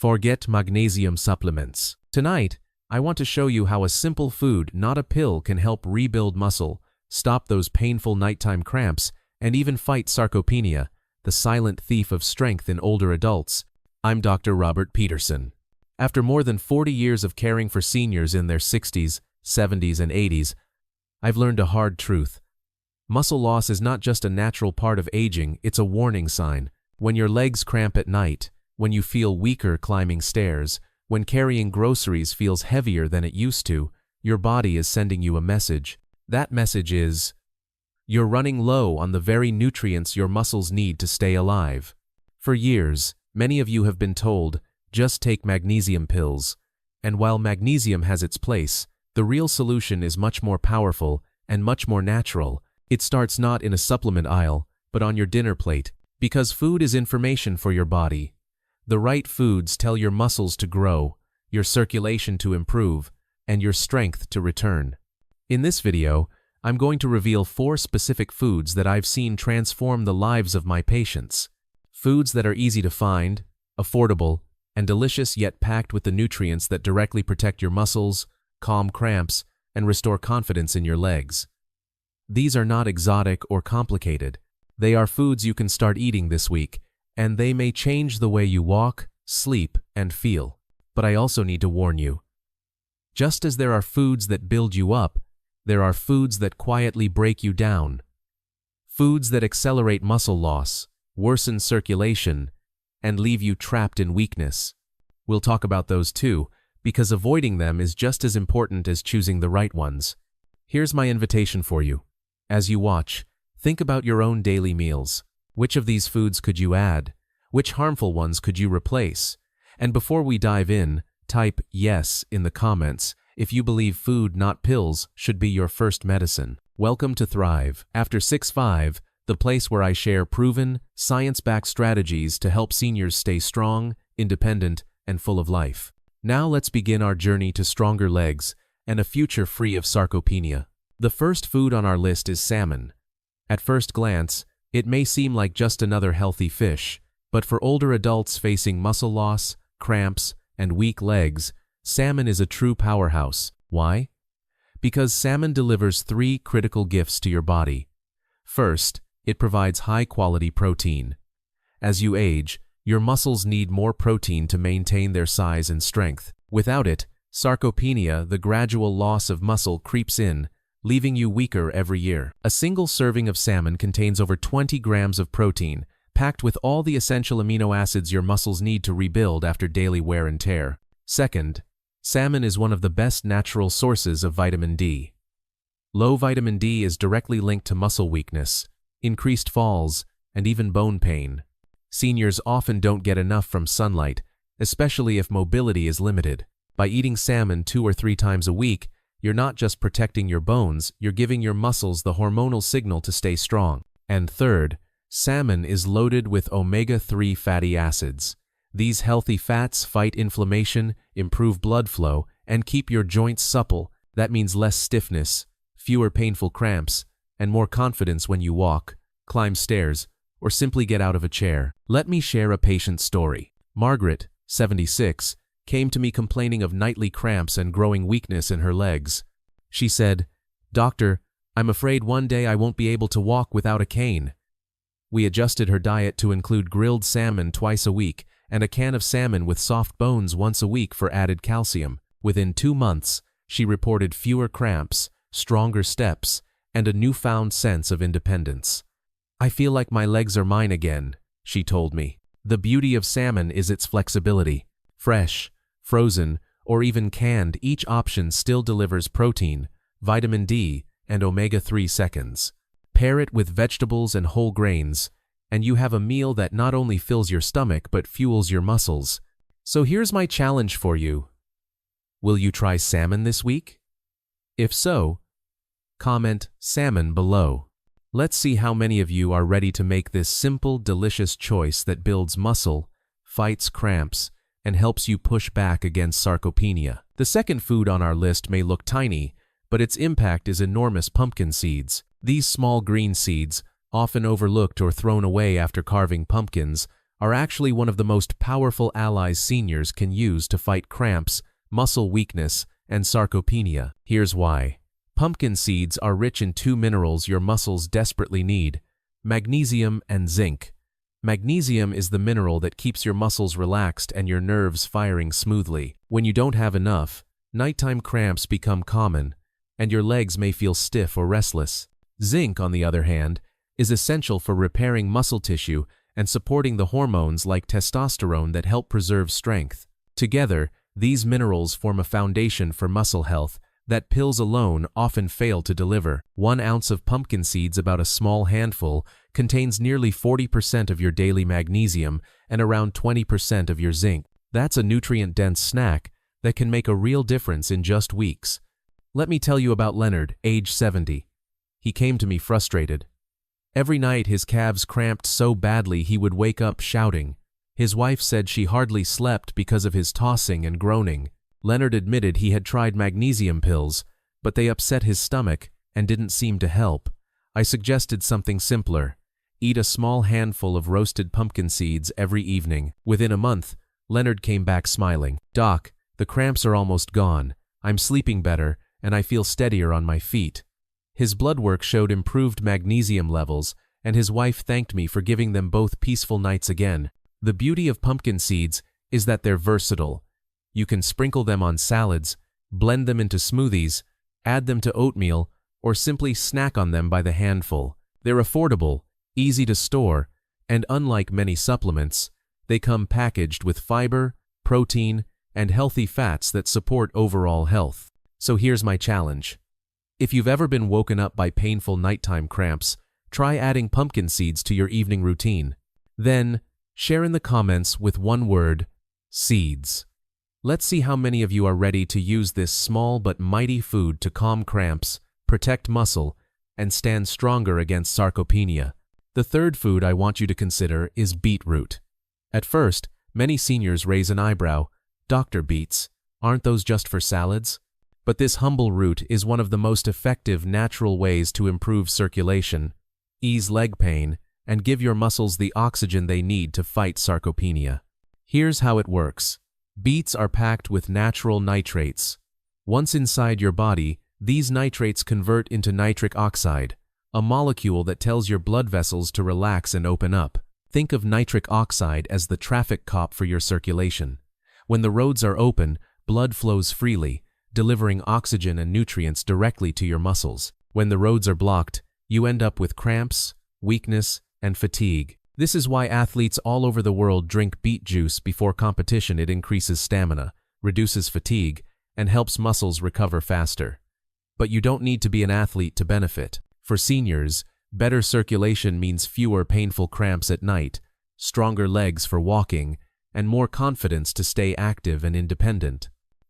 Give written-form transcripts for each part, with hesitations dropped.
Forget magnesium supplements. Tonight, I want to show you how a simple food, not a pill, can help rebuild muscle, stop those painful nighttime cramps, and even fight sarcopenia, the silent thief of strength in older adults. I'm Dr. Robert Peterson. After more than 40 years of caring for seniors in their 60s, 70s, and 80s, I've learned a hard truth. Muscle loss is not just a natural part of aging, it's a warning sign. When your legs cramp at night, when you feel weaker climbing stairs, when carrying groceries feels heavier than it used to, your body is sending you a message. That message is, you're running low on the very nutrients your muscles need to stay alive. For years, many of you have been told, just take magnesium pills. And while magnesium has its place, the real solution is much more powerful and much more natural. It starts not in a supplement aisle, but on your dinner plate, because food is information for your body. The right foods tell your muscles to grow, your circulation to improve, and your strength to return. In this video, I'm going to reveal 4 specific foods that I've seen transform the lives of my patients. Foods that are easy to find, affordable, and delicious, yet packed with the nutrients that directly protect your muscles, calm cramps, and restore confidence in your legs. These are not exotic or complicated. They are foods you can start eating this week, and they may change the way you walk, sleep, and feel. But I also need to warn you. Just as there are foods that build you up, there are foods that quietly break you down. Foods that accelerate muscle loss, worsen circulation, and leave you trapped in weakness. We'll talk about those too, because avoiding them is just as important as choosing the right ones. Here's my invitation for you. As you watch, think about your own daily meals. Which of these foods could you add? Which harmful ones could you replace? And before we dive in, type yes in the comments if you believe food, not pills, should be your first medicine. Welcome to Thrive. After 6'5", the place where I share proven, science-backed strategies to help seniors stay strong, independent, and full of life. Now let's begin our journey to stronger legs and a future free of sarcopenia. The first food on our list is salmon. At first glance, it may seem like just another healthy fish, but for older adults facing muscle loss, cramps, and weak legs, salmon is a true powerhouse. Why? Because salmon delivers 3 critical gifts to your body. First, it provides high-quality protein. As you age, your muscles need more protein to maintain their size and strength. Without it, sarcopenia, the gradual loss of muscle, creeps in, leaving you weaker every year. A single serving of salmon contains over 20 grams of protein, packed with all the essential amino acids your muscles need to rebuild after daily wear and tear. Second, salmon is one of the best natural sources of vitamin D. Low vitamin D is directly linked to muscle weakness, increased falls, and even bone pain. Seniors often don't get enough from sunlight, especially if mobility is limited. By eating salmon 2 or 3 times a week, you're not just protecting your bones, you're giving your muscles the hormonal signal to stay strong. And third, salmon is loaded with omega-3 fatty acids. These healthy fats fight inflammation, improve blood flow, and keep your joints supple. That means less stiffness, fewer painful cramps, and more confidence when you walk, climb stairs, or simply get out of a chair. Let me share a patient's story. Margaret, 76, came to me complaining of nightly cramps and growing weakness in her legs. She said, "Doctor, I'm afraid one day I won't be able to walk without a cane." We adjusted her diet to include grilled salmon twice a week and a can of salmon with soft bones once a week for added calcium. Within 2 months, she reported fewer cramps, stronger steps, and a newfound sense of independence. "I feel like my legs are mine again," she told me. The beauty of salmon is its flexibility. Fresh, frozen, or even canned, each option still delivers protein, vitamin D, and omega-3 seconds. Pair it with vegetables and whole grains, and you have a meal that not only fills your stomach but fuels your muscles. So here's my challenge for you. Will you try salmon this week? If so, comment salmon below. Let's see how many of you are ready to make this simple, delicious choice that builds muscle, fights cramps, and helps you push back against sarcopenia. The second food on our list may look tiny, but its impact is enormous: pumpkin seeds. These small green seeds, often overlooked or thrown away after carving pumpkins, are actually one of the most powerful allies seniors can use to fight cramps, muscle weakness, and sarcopenia. Here's why. Pumpkin seeds are rich in two minerals your muscles desperately need: magnesium and zinc. Magnesium is the mineral that keeps your muscles relaxed and your nerves firing smoothly. When you don't have enough, nighttime cramps become common, and your legs may feel stiff or restless. Zinc, on the other hand, is essential for repairing muscle tissue and supporting the hormones like testosterone that help preserve strength. Together, these minerals form a foundation for muscle health that pills alone often fail to deliver. 1 ounce of pumpkin seeds, about a small handful, contains nearly 40% of your daily magnesium and around 20% of your zinc. That's a nutrient-dense snack that can make a real difference in just weeks. Let me tell you about Leonard, age 70. He came to me frustrated. Every night his calves cramped so badly he would wake up shouting. His wife said she hardly slept because of his tossing and groaning. Leonard admitted he had tried magnesium pills, but they upset his stomach and didn't seem to help. I suggested something simpler. Eat a small handful of roasted pumpkin seeds every evening. Within a month, Leonard came back smiling. "Doc, the cramps are almost gone. I'm sleeping better, and I feel steadier on my feet." His blood work showed improved magnesium levels, and his wife thanked me for giving them both peaceful nights again. The beauty of pumpkin seeds is that they're versatile. You can sprinkle them on salads, blend them into smoothies, add them to oatmeal, or simply snack on them by the handful. They're affordable, easy to store, and unlike many supplements, they come packaged with fiber, protein, and healthy fats that support overall health. So here's my challenge. If you've ever been woken up by painful nighttime cramps, try adding pumpkin seeds to your evening routine. Then, share in the comments with one word: seeds. Let's see how many of you are ready to use this small but mighty food to calm cramps, protect muscle, and stand stronger against sarcopenia. The third food I want you to consider is beetroot. At first, many seniors raise an eyebrow. "Dr. Beets, aren't those just for salads?" But this humble root is one of the most effective natural ways to improve circulation, ease leg pain, and give your muscles the oxygen they need to fight sarcopenia. Here's how it works. Beets are packed with natural nitrates. Once inside your body, these nitrates convert into nitric oxide, a molecule that tells your blood vessels to relax and open up. Think of nitric oxide as the traffic cop for your circulation. When the roads are open, blood flows freely, delivering oxygen and nutrients directly to your muscles. When the roads are blocked, you end up with cramps, weakness, and fatigue. This is why athletes all over the world drink beet juice before competition. It increases stamina, reduces fatigue, and helps muscles recover faster. But you don't need to be an athlete to benefit. For seniors, better circulation means fewer painful cramps at night, stronger legs for walking, and more confidence to stay active and independent.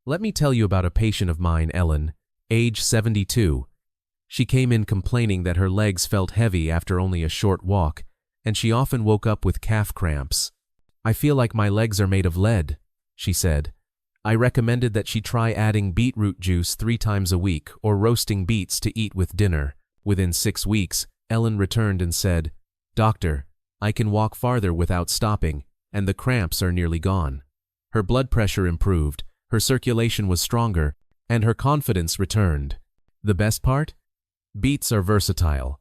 Let me tell you about a patient of mine, Ellen, age 72. She came in complaining that her legs felt heavy after only a short walk, and she often woke up with calf cramps. "I feel like my legs are made of lead," she said. I recommended that she try adding beetroot juice 3 times a week or roasting beets to eat with dinner. Within 6 weeks, Ellen returned and said, "Doctor, I can walk farther without stopping, and the cramps are nearly gone." Her blood pressure improved, her circulation was stronger, and her confidence returned. The best part? Beets are versatile.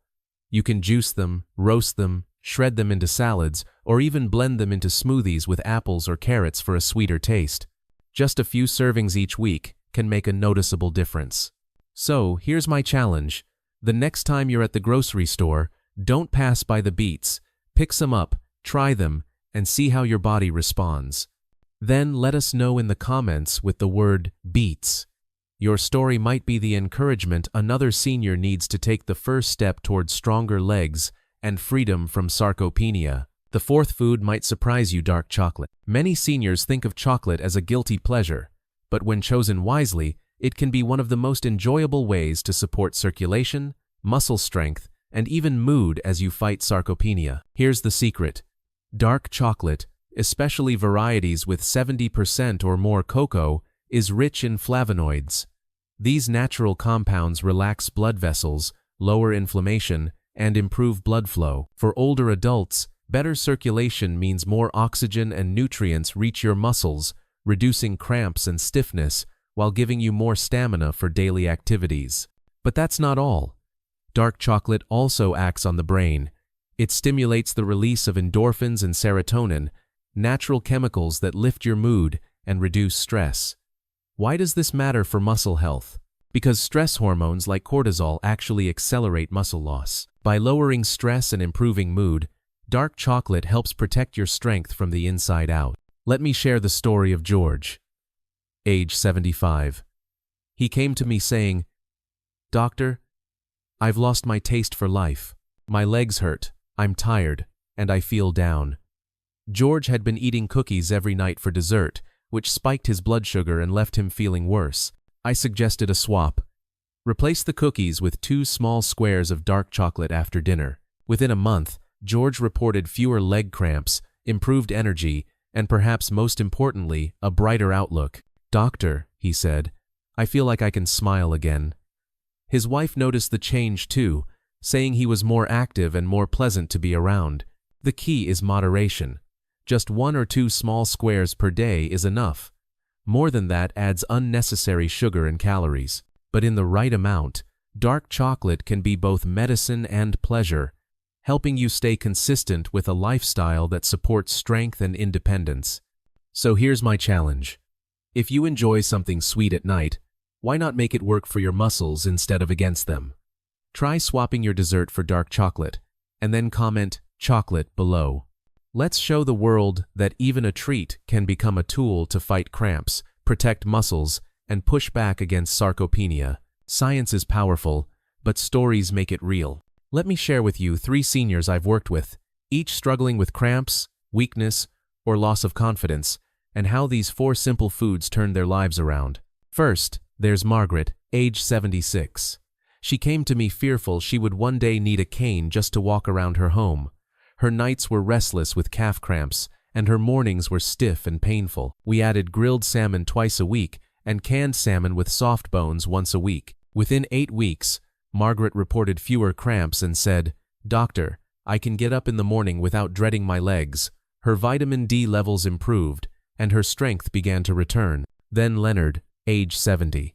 You can juice them, roast them, shred them into salads, or even blend them into smoothies with apples or carrots for a sweeter taste. Just a few servings each week can make a noticeable difference. So, here's my challenge. The next time you're at the grocery store, don't pass by the beets. Pick some up, try them, and see how your body responds. Then let us know in the comments with the word beets. Your story might be the encouragement another senior needs to take the first step towards stronger legs and freedom from sarcopenia. The fourth food might surprise you: dark chocolate. Many seniors think of chocolate as a guilty pleasure, but when chosen wisely, it can be one of the most enjoyable ways to support circulation, muscle strength, and even mood as you fight sarcopenia. Here's the secret. Dark chocolate, especially varieties with 70% or more cocoa, is rich in flavonoids. These natural compounds relax blood vessels, lower inflammation, and improve blood flow. For older adults, Better circulation means more oxygen and nutrients reach your muscles, reducing cramps and stiffness while giving you more stamina for daily activities. But that's not all. Dark chocolate also acts on the brain. It stimulates the release of endorphins and serotonin, natural chemicals that lift your mood and reduce stress. Why does this matter for muscle health? Because stress hormones like cortisol actually accelerate muscle loss. By lowering stress and improving mood, dark chocolate helps protect your strength from the inside out. Let me share the story of George, age 75. He came to me saying, "Doctor, I've lost my taste for life. My legs hurt, I'm tired, and I feel down." George had been eating cookies every night for dessert, which spiked his blood sugar and left him feeling worse. I suggested a swap. Replace the cookies with 2 small squares of dark chocolate after dinner. Within a month, George reported fewer leg cramps, improved energy, and perhaps most importantly, a brighter outlook. "Doctor," he said, "I feel like I can smile again." His wife noticed the change too, saying he was more active and more pleasant to be around. The key is moderation. Just 1 or 2 small squares per day is enough. More than that adds unnecessary sugar and calories. But in the right amount, dark chocolate can be both medicine and pleasure, helping you stay consistent with a lifestyle that supports strength and independence. So here's my challenge. If you enjoy something sweet at night, why not make it work for your muscles instead of against them? Try swapping your dessert for dark chocolate, and then comment "chocolate" below. Let's show the world that even a treat can become a tool to fight cramps, protect muscles, and push back against sarcopenia. Science is powerful, but stories make it real. Let me share with you 3 seniors I've worked with, each struggling with cramps, weakness, or loss of confidence, and how these 4 simple foods turned their lives around. First, there's Margaret, age 76. She came to me fearful she would one day need a cane just to walk around her home. Her nights were restless with calf cramps, and her mornings were stiff and painful. We added grilled salmon twice a week and canned salmon with soft bones once a week. Within 8 weeks, Margaret reported fewer cramps and said, "Doctor, I can get up in the morning without dreading my legs." Her vitamin D levels improved, and her strength began to return. Then Leonard, age 70.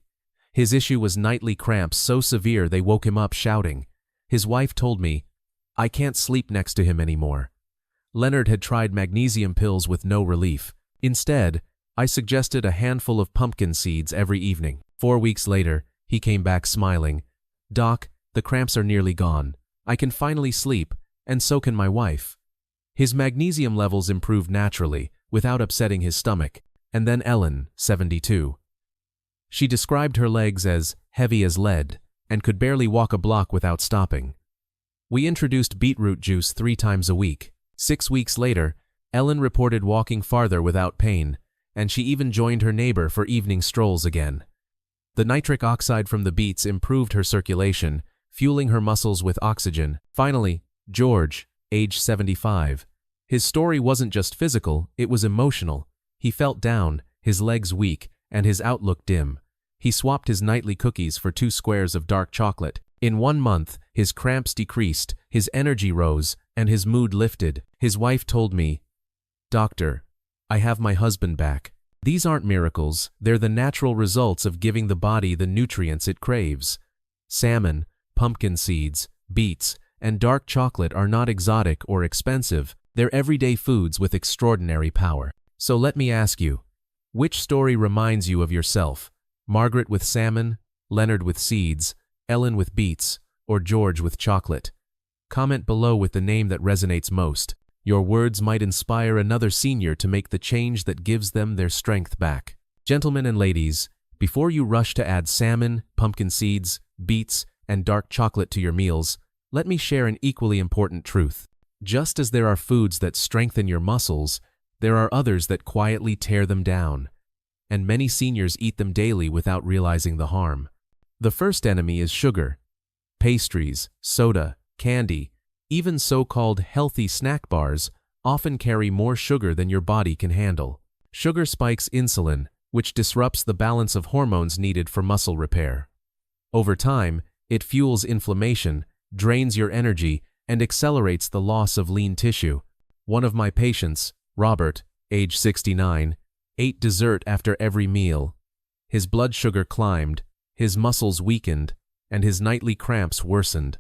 His issue was nightly cramps so severe they woke him up shouting. His wife told me, "I can't sleep next to him anymore." Leonard had tried magnesium pills with no relief. Instead, I suggested a handful of pumpkin seeds every evening. 4 weeks later, he came back smiling. "Doc, the cramps are nearly gone. I can finally sleep, and so can my wife." His magnesium levels improved naturally, without upsetting his stomach. And then Ellen, 72. She described her legs as heavy as lead and could barely walk a block without stopping. We introduced beetroot juice 3 times a week. 6 weeks later, Ellen reported walking farther without pain, and she even joined her neighbor for evening strolls again. The nitric oxide from the beets improved her circulation, fueling her muscles with oxygen. Finally, George, age 75. His story wasn't just physical, it was emotional. He felt down, his legs weak, and his outlook dim. He swapped his nightly cookies for 2 squares of dark chocolate. In 1 month, his cramps decreased, his energy rose, and his mood lifted. His wife told me, "Doctor, I have my husband back." These aren't miracles, they're the natural results of giving the body the nutrients it craves. Salmon, pumpkin seeds, beets, and dark chocolate are not exotic or expensive, they're everyday foods with extraordinary power. So let me ask you, which story reminds you of yourself? Margaret with salmon, Leonard with seeds, Ellen with beets, or George with chocolate? Comment below with the name that resonates most. Your words might inspire another senior to make the change that gives them their strength back. Gentlemen and ladies, before you rush to add salmon, pumpkin seeds, beets, and dark chocolate to your meals, let me share an equally important truth. Just as there are foods that strengthen your muscles, there are others that quietly tear them down, and many seniors eat them daily without realizing the harm. The first enemy is sugar. Pastries, soda, candy, even so-called healthy snack bars often carry more sugar than your body can handle. Sugar spikes insulin, which disrupts the balance of hormones needed for muscle repair. Over time, it fuels inflammation, drains your energy, and accelerates the loss of lean tissue. One of my patients, Robert, age 69, ate dessert after every meal. His blood sugar climbed, his muscles weakened, and his nightly cramps worsened.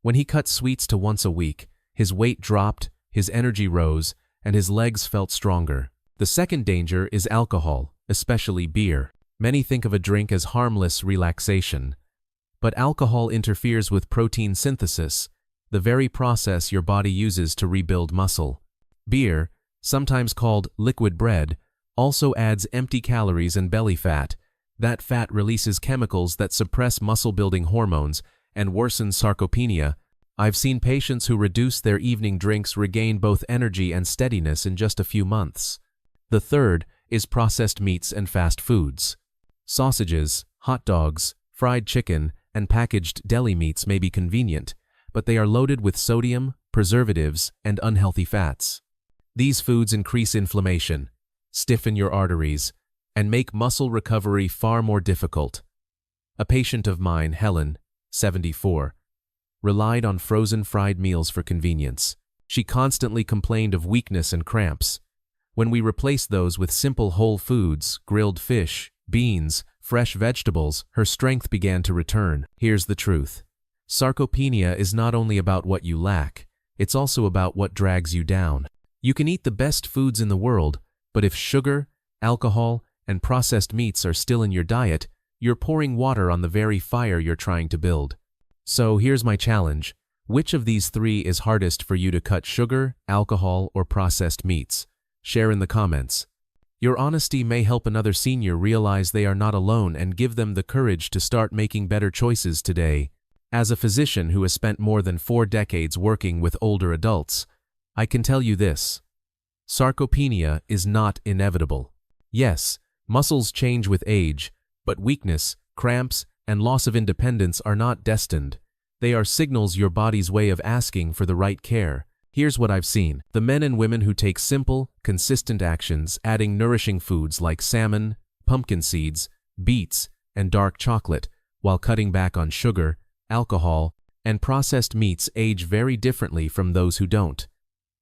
When he cut sweets to once a week, his weight dropped, his energy rose, and his legs felt stronger. The second danger is alcohol, especially beer. Many think of a drink as harmless relaxation. But alcohol interferes with protein synthesis, the very process your body uses to rebuild muscle. Beer, sometimes called liquid bread, also adds empty calories and belly fat. That fat releases chemicals that suppress muscle-building hormones and worsen sarcopenia. I've seen patients who reduce their evening drinks regain both energy and steadiness in just a few months. The third is processed meats and fast foods. Sausages, hot dogs, fried chicken, and packaged deli meats may be convenient, but they are loaded with sodium, preservatives, and unhealthy fats. These foods increase inflammation, stiffen your arteries, and make muscle recovery far more difficult. A patient of mine, Helen, 74, relied on frozen fried meals for convenience. She constantly complained of weakness and cramps. When we replaced those with simple whole foods, grilled fish, beans, fresh vegetables, her strength began to return. Here's the truth. Sarcopenia is not only about what you lack, it's also about what drags you down. You can eat the best foods in the world, but if sugar, alcohol, and processed meats are still in your diet, you're pouring water on the very fire you're trying to build. So here's my challenge. Which of these three is hardest for you to cut: sugar, alcohol, or processed meats? Share in the comments. Your honesty may help another senior realize they are not alone and give them the courage to start making better choices today. As a physician who has spent more than 4 decades working with older adults, I can tell you this. Sarcopenia is not inevitable. Yes, muscles change with age, but weakness, cramps, and loss of independence are not destined. They are signals your body's way of asking for the right care. Here's what I've seen. The men and women who take simple, consistent actions, adding nourishing foods like salmon, pumpkin seeds, beets, and dark chocolate, while cutting back on sugar, alcohol, and processed meats age very differently from those who don't.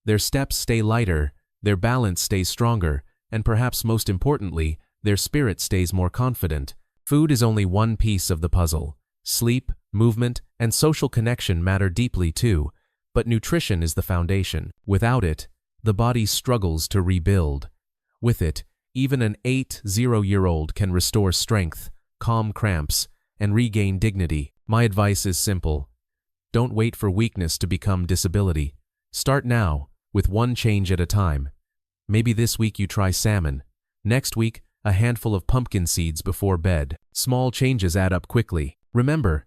Their steps stay lighter, their balance stays stronger, and perhaps most importantly, their spirit stays more confident. Food is only one piece of the puzzle. Sleep, movement, and social connection matter deeply too, but nutrition is the foundation. Without it, the body struggles to rebuild. With it, even an 80-year-old can restore strength, calm cramps, and regain dignity. My advice is simple. Don't wait for weakness to become disability. Start now, with one change at a time. Maybe this week you try salmon. Next week, a handful of pumpkin seeds before bed. Small changes add up quickly. Remember,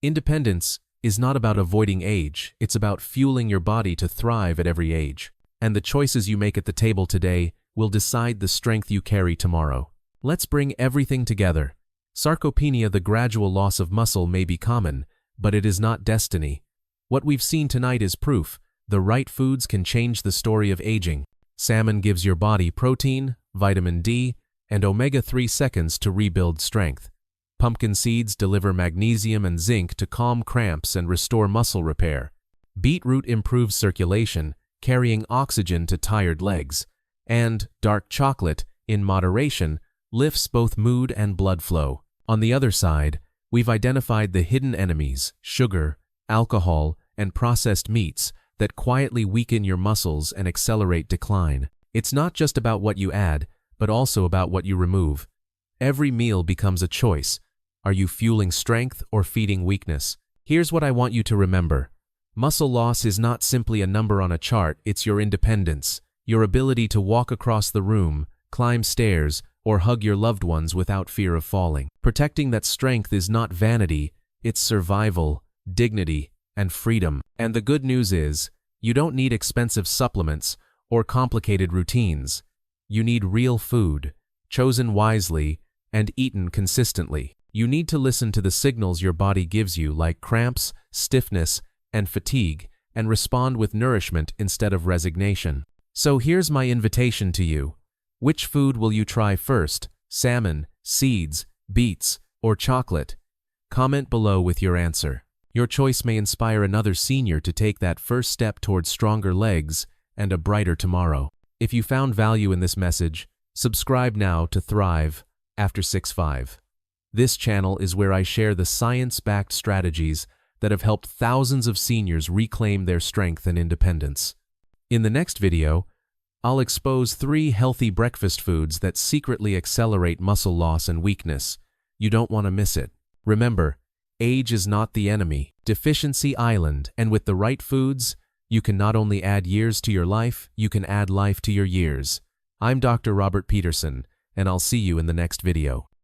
independence is not about avoiding age. It's about fueling your body to thrive at every age. And the choices you make at the table today will decide the strength you carry tomorrow. Let's bring everything together. Sarcopenia, the gradual loss of muscle, may be common, but it is not destiny. What we've seen tonight is proof. The right foods can change the story of aging. Salmon gives your body protein, vitamin D, and omega-3 seconds to rebuild strength. Pumpkin seeds deliver magnesium and zinc to calm cramps and restore muscle repair. Beetroot improves circulation, carrying oxygen to tired legs. And dark chocolate, in moderation, lifts both mood and blood flow. On the other side, we've identified the hidden enemies: sugar, alcohol, and processed meats that quietly weaken your muscles and accelerate decline. It's not just about what you add, but also about what you remove. Every meal becomes a choice. Are you fueling strength or feeding weakness? Here's what I want you to remember. Muscle loss is not simply a number on a chart, it's your independence, your ability to walk across the room, climb stairs, or hug your loved ones without fear of falling. Protecting that strength is not vanity, it's survival, dignity, and freedom. And the good news is, you don't need expensive supplements or complicated routines. You need real food, chosen wisely, and eaten consistently. You need to listen to the signals your body gives you, like cramps, stiffness, and fatigue, and respond with nourishment instead of resignation. So here's my invitation to you. Which food will you try first? Salmon, seeds, beets, or chocolate? Comment below with your answer. Your choice may inspire another senior to take that first step towards stronger legs and a brighter tomorrow. If you found value in this message, subscribe now to Thrive after 6'5". This channel is where I share the science-backed strategies that have helped thousands of seniors reclaim their strength and independence. In the next video, I'll expose 3 healthy breakfast foods that secretly accelerate muscle loss and weakness. You don't want to miss it. Remember, age is not the enemy. Deficiency Island, and with the right foods, you can not only add years to your life, you can add life to your years. I'm Dr. Robert Peterson, and I'll see you in the next video.